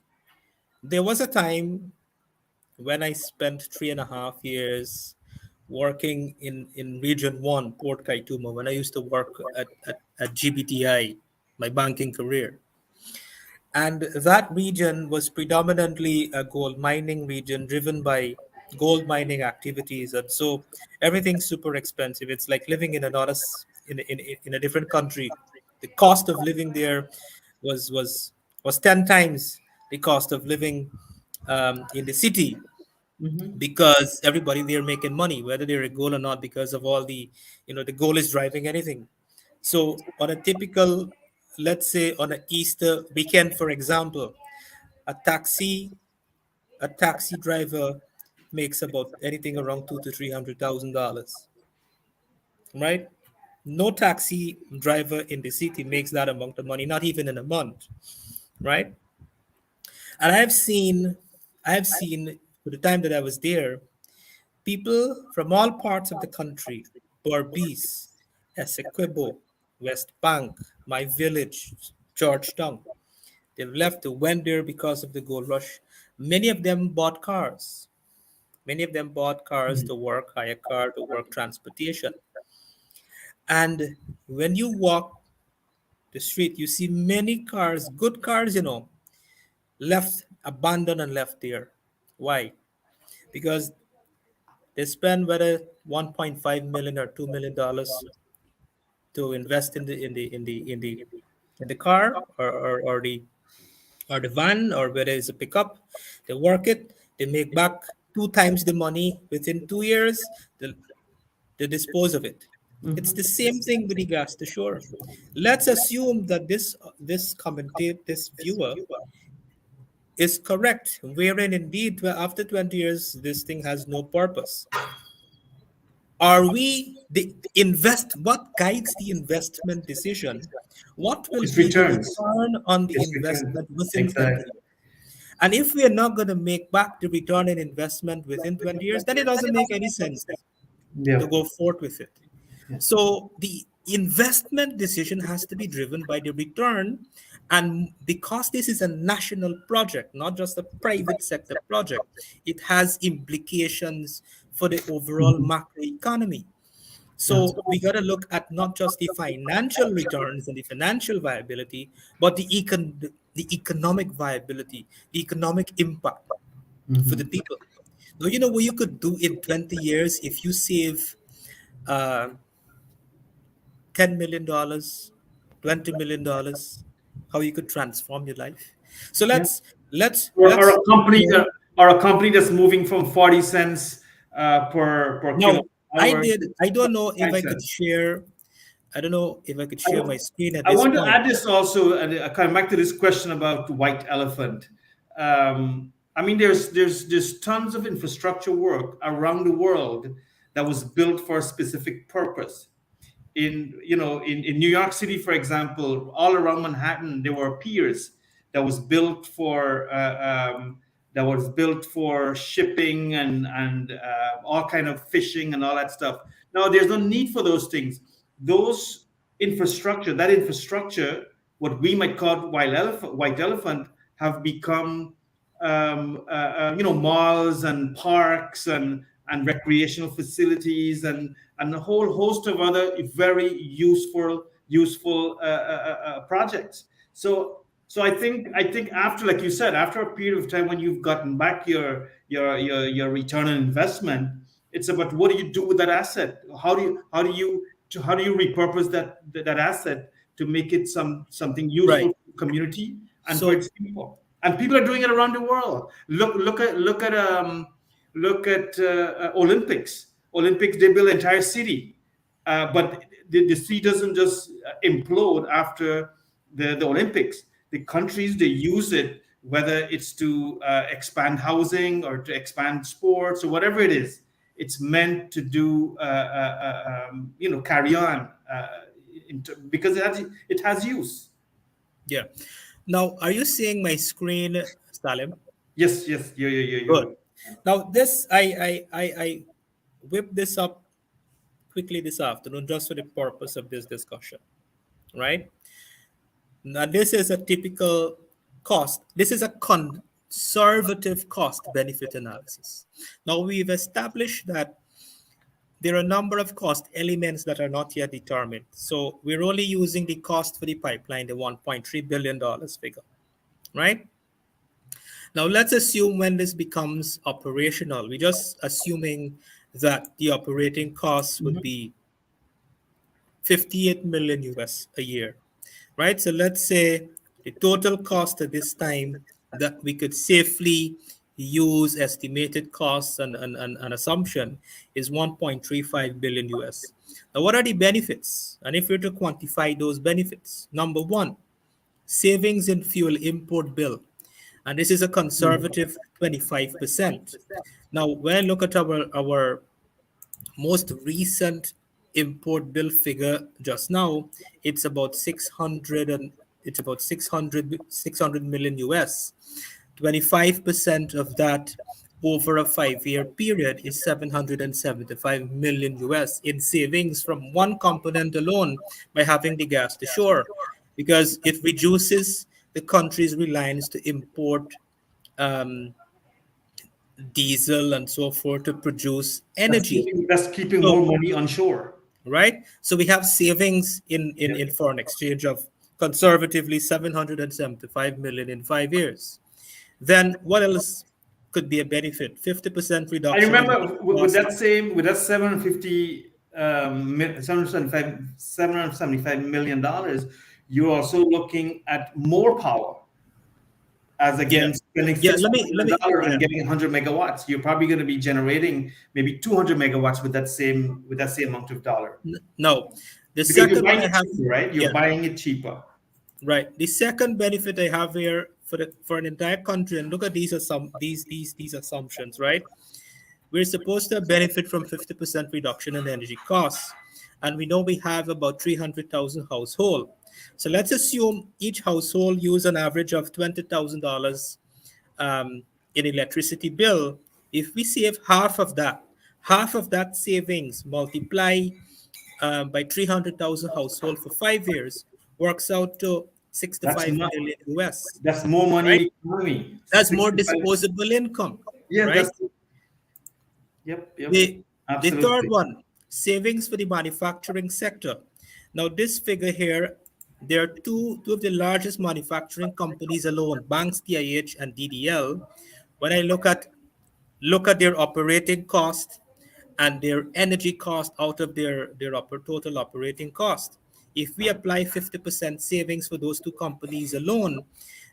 there was a time when I spent 3.5 years working in Region 1, Port Kaituma, when I used to work at GBTI, my banking career. And that region was predominantly a gold mining region driven by gold mining activities. And so everything's super expensive. It's like living in another in a different country. The cost of living there was was was 10 times the cost of living in the city, because everybody there making money, whether they're a goal or not, because of all the goal is driving anything. So on a typical, let's say on an Easter weekend, for example, a taxi a taxi driver makes about anything around two to $300,000, right? No taxi driver in the city makes that amount of money, not even in a month, right? And I have seen for the time that I was there, people from all parts of the country, Berbice, Essequibo, West Bank, my village, Georgetown, they've left, they went there because of the gold rush. Many of them bought cars. Many of them bought cars to work, hire car to work transportation. And when you walk the street, you see many cars, good cars, left, abandoned and left there. Why? Because they spend whether 1.5 million or $2 million to invest in the car, or the van, or whether it's a pickup. They work it, they make back two times the money within 2 years, they dispose of it. It's the same thing with regards to shore. Let's assume that this commentate this viewer is correct, wherein indeed after 20 years this thing has no purpose. Are we the invest what guides the investment decision? What will It's be the returns. return on the It's return. investment within 20 Exactly. years? And if we are not going to make back the return on investment within 20 years, then it doesn't make any sense to Yeah. go forth with it. Yeah. So the investment decision has to be driven by the return. And because this is a national project, not just a private sector project, it has implications for the overall Mhm. macroeconomy. Yeah. So we got to look at not just the financial returns and the financial viability, but the economic viability, the economic impact for the Mhm. people. Now, you know what you could do in 20 years if you save uh, $10 million, $20 million, how you could transform your life. So Yeah. Or let's a company know. or a company that's moving from 40 cents per kilowatt Now, hour to I don't know if 5 I could cents. share. I don't know if I could I, share my w- screen at I this want to point. add this also, and coming back to this question about the white elephant. I mean, there's tons of infrastructure work around the world that was built for a specific purpose. In New York City, for example, all around Manhattan, there were piers that was built for shipping and all kind of fishing and all that stuff. Now, there's no need for those things. Those that infrastructure, what we might call white elephant, have become malls and parks and recreational facilities and a whole host of other very useful projects. So I think after, like you said, after a period of time when you've gotten back your return on investment, it's about what do you do with that asset? How do you repurpose that asset to make it something useful Right. for the community and for So its people? And people are doing it around the world. Look at Olympics. Olympics, they build an entire city, but the city doesn't just implode after the Olympics. The countries, they use it, whether it's to expand housing or to expand sports or whatever it is. It's meant to do carry on because it has use. yeah. Now, are you seeing my screen, Salim? Yes, yes, Good. you. Now, this I whipped this up quickly this afternoon just for the purpose of this discussion, right? Now, this is a typical cost. This is a conservative cost benefit analysis. Now, we've established that there are a number of cost elements that are not yet determined. So, we're only using the cost for the pipeline, the $1.3 billion figure, right? Now, let's assume when this becomes operational, we're just assuming that the operating costs would Mhm. be 58 million US a year, right? So let's say the total cost at this time that we could safely use estimated costs and assumption is 1.35 billion US. Now, what are the benefits? And if we're to quantify those benefits, number one, savings in fuel import bill. And this is a conservative 25%. Now, when I look at our most recent import bill figure just now, it's about 600 and it's about 600 million US. 25% of that over a 5-year period is 775 million US in savings from one component alone by having the gas to shore, because it reduces the country's reliance to import um, diesel and so forth to produce That's energy. keeping, that's keeping So, more money on shore. right? So we have savings in foreign exchange of conservatively 775 million in 5 years. Then what else could be a benefit? 50% I reduction in remember heat with costs. that 775 million dollars, you're also looking at more power as Yeah. against spending Yeah, six let billion me dollars yeah. and getting 100 megawatts. You're probably going to be generating maybe 200 megawatts with that same amount of dollar, No. The because you're second one buying I it have, cheaper, right? You're yeah, buying it cheaper. right. The second benefit I have here for an entire country, and look at these assumptions, right? We're supposed to benefit from 50% reduction in energy costs. And we know we have about 300,000 households. So let's assume each household use an average of $20,000 um, in electricity bill, if we save half of that savings multiply by 300,000 households for 5 years, works out to That's 65 mo- million US, that's more money in right? the economy. That's more 65. disposable income, Yeah, right? that's yep, yep. The third Absolutely. one, savings for the manufacturing sector. Now, this figure here, there are two of the largest manufacturing companies alone, Banks, TIH, and DDL. When I look at their operating cost and their energy cost out of their total operating cost. If we apply 50% savings for those two companies alone,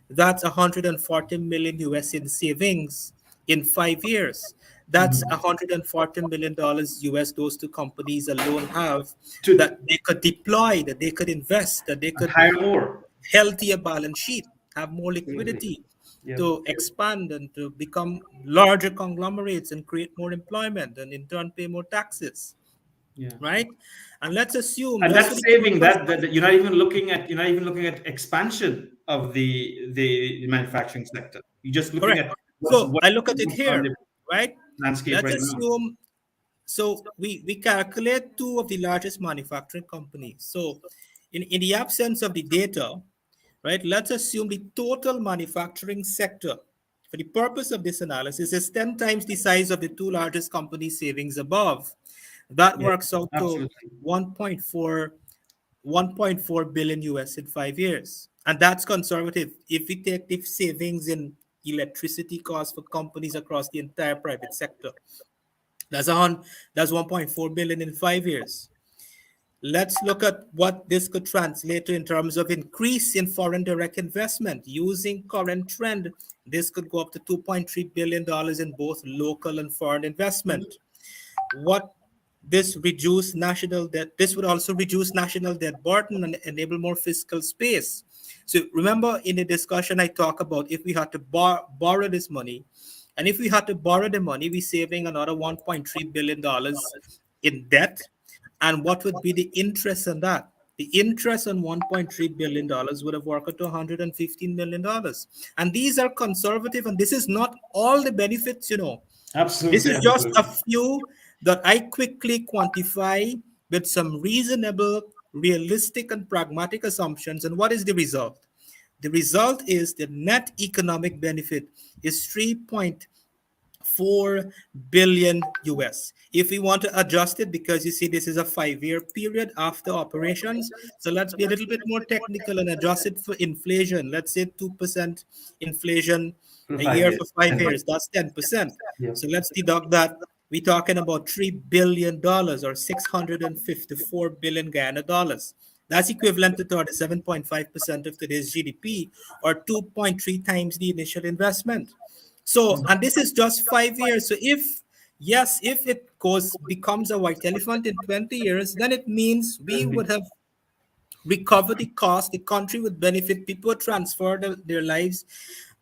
that's 140 million US in savings in 5 years. That's Mhm. $140 million US those two companies alone have that To they could deploy, that they could invest, that they could hire more. healthier balance sheet, have more Absolutely. liquidity Yep. to expand and to become larger conglomerates and create more employment and in turn pay more taxes, Yeah. right? And let's assume And just for that's the saving purpose, that you're not even looking at expansion of the manufacturing sector. You're just looking correct. at what's So what I look at it on here, the right? landscape Let's right now. assume, so we calculate two of the largest manufacturing companies. So in the absence of the data, right, let's assume the total manufacturing sector for the purpose of this analysis is 10 times the size of the two largest companies savings above. That Yeah, works out to absolutely. 1.4 1.4 billion US in 5 years. And that's conservative. If we take the savings in electricity costs for companies across the entire private sector, that's 1.4 billion in 5 years. Let's look at what this could translate to in terms of increase in foreign direct investment. Using current trend, this could go up to $2.3 billion in both local and foreign investment. What this reduce national debt, this would also reduce national debt burden and enable more fiscal space. So remember in the discussion I talk about if we had to borrow this money, and if we had to borrow the money, we're saving another $1.3 billion in debt. And what would be the interest on that? The interest on $1.3 billion would have worked out to $115 million. And these are conservative, and this is not all the benefits. This Absolutely, is just a absolutely. few that I quickly quantify with some reasonable, realistic, and pragmatic assumptions. And what is the result? The result is the net economic benefit is 3.4 billion US. If we want to adjust it, because you see, this is a 5 year period after operations. So let's be a little bit more technical and adjust it for inflation. Let's say 2% inflation For a five year years, for five 10 years. years. That's 10%. Yeah. So let's deduct that. We're talking about $3 billion or 654 billion Guyana dollars. That's equivalent to 37.5% of today's GDP or 2.3 times the initial investment. So, and this is just 5 years. So if it becomes a white elephant in 20 years, then it means we That'll be- would have recovered the cost, the country would benefit, people would transfer their lives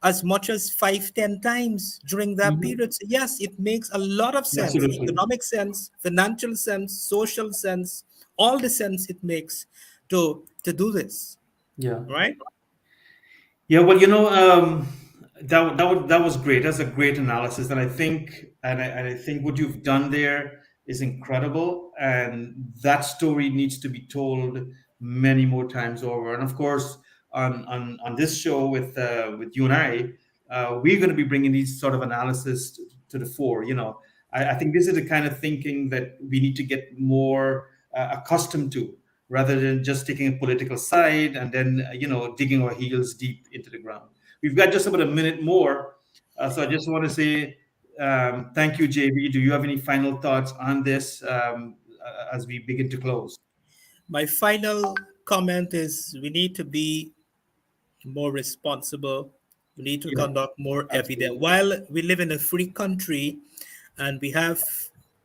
as much as 5, 10 times during that Mhm. period. So yes, it makes a lot of sense, Absolutely. economic sense, financial sense, social sense, all the sense it makes to do this, Yeah. right? Yeah, well, that was great. That's a great analysis, and I think what you've done there is incredible, and that story needs to be told many more times over. And of course, on this show with you and we're going to be bringing these sort of analysis to the fore. I think this is the kind of thinking that we need to get more accustomed to, rather than just taking a political side and then digging our heels deep into the ground. We've got just about a minute more, so I just want to say thank you, JB. Do you have any final thoughts on this as we begin to close? My final comment is we need to be more responsible. We need to Yeah, conduct more evidence. absolutely. While we live in a free country and we have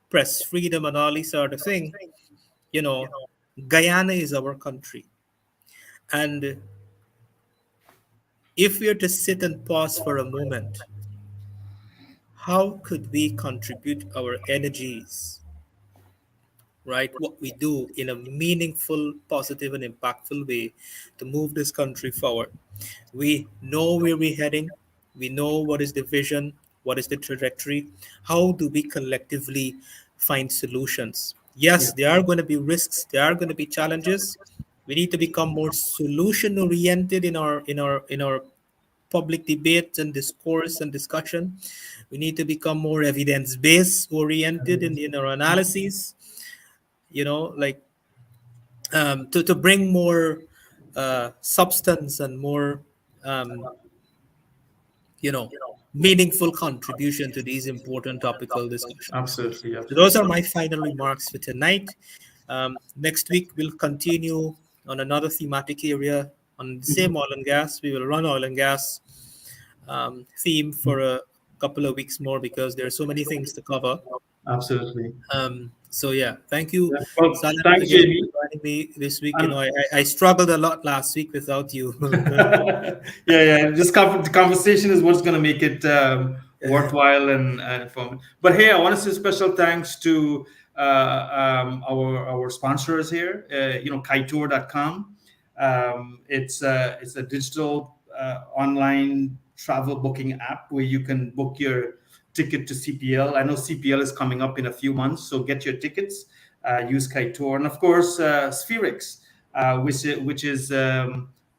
press freedom and all these sort of thing, you know, Guyana is our country. And if we are to sit and pause for a moment, how could we contribute our energies, right? What we do in a meaningful, positive, and impactful way to move this country forward. We know where we're heading. We know what is the vision, what is the trajectory. How do we collectively find solutions? Yeah, Yes, there are going to be risks, there are going to be challenges. We need to become more solution oriented in our public debate and discourse and discussion. We need to become more evidence based oriented in our analyses. Like to bring more substance and more um, you know meaningful contribution to these important topical discussions. absolutely, So those are absolutely. my final remarks for tonight. Next week we'll continue on another thematic area on the same oil and gas. We will run oil and gas theme for a couple of weeks more because there are so many things to cover. Absolutely. So yeah, thank you, Yeah. Well, Salim, thanks, again JB. for joining me this week. And I struggled a lot last week without you. yeah. Just the conversation is what's going to make it worthwhile and fun. But hey, I want to say special thanks to our sponsors here. Kitour.com. It's a digital online travel booking app where you can book your ticket to CPL. I know CPL is coming up in a few months, so get your tickets. Use Kitour, and of course, Spherix, which is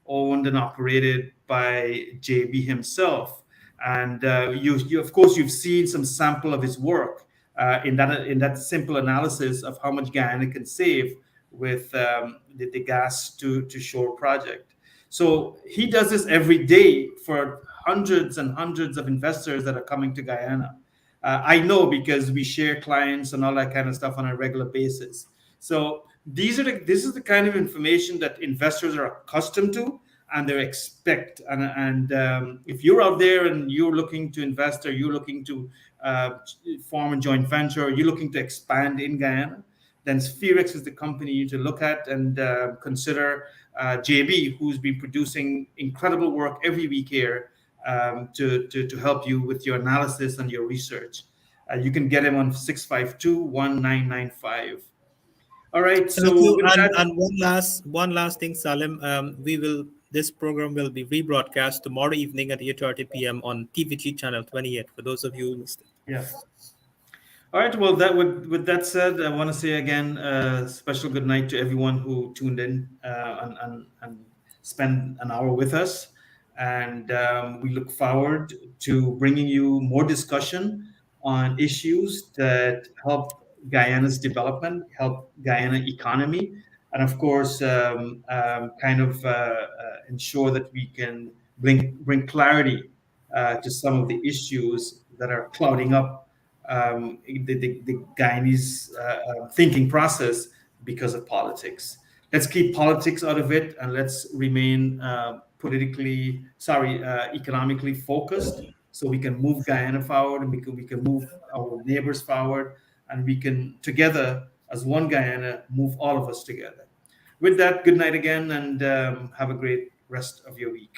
owned and operated by JB himself. And you of course you've seen some sample of his work in that simple analysis of how much Guyana can save with the gas to shore project. So he does this every day for hundreds and hundreds of investors that are coming to Guyana. I know because we share clients and all that kind of stuff on a regular basis. So this is the kind of information that investors are accustomed to and they expect. And if you're out there and you're looking to invest or you're looking to uh, form a joint venture or you're looking to expand in Guyana, then Spherix is the company you to look at and consider JB, who's been producing incredible work every week here to help you with your analysis and your research. You can get him on 652-1995. All right, Thank so you. with that, And one last thing, Salim. This program will be rebroadcast tomorrow evening at 8:30 p.m. on TVG channel 28. For those of you who missed it. yeah. All right. Well, that with that said, I want to say again, special good night to everyone who tuned in and spent an hour with us. And we look forward to bringing you more discussion on issues that help Guyana's development, help Guyana economy, and of course, kind of ensure that we can bring clarity to some of the issues that are clouding up the Guyanese thinking process because of politics. Let's keep politics out of it and let's remain economically focused so we can move Guyana forward and we can move our neighbors forward and we can together as one Guyana move all of us together. With that, good night again and have a great rest of your week.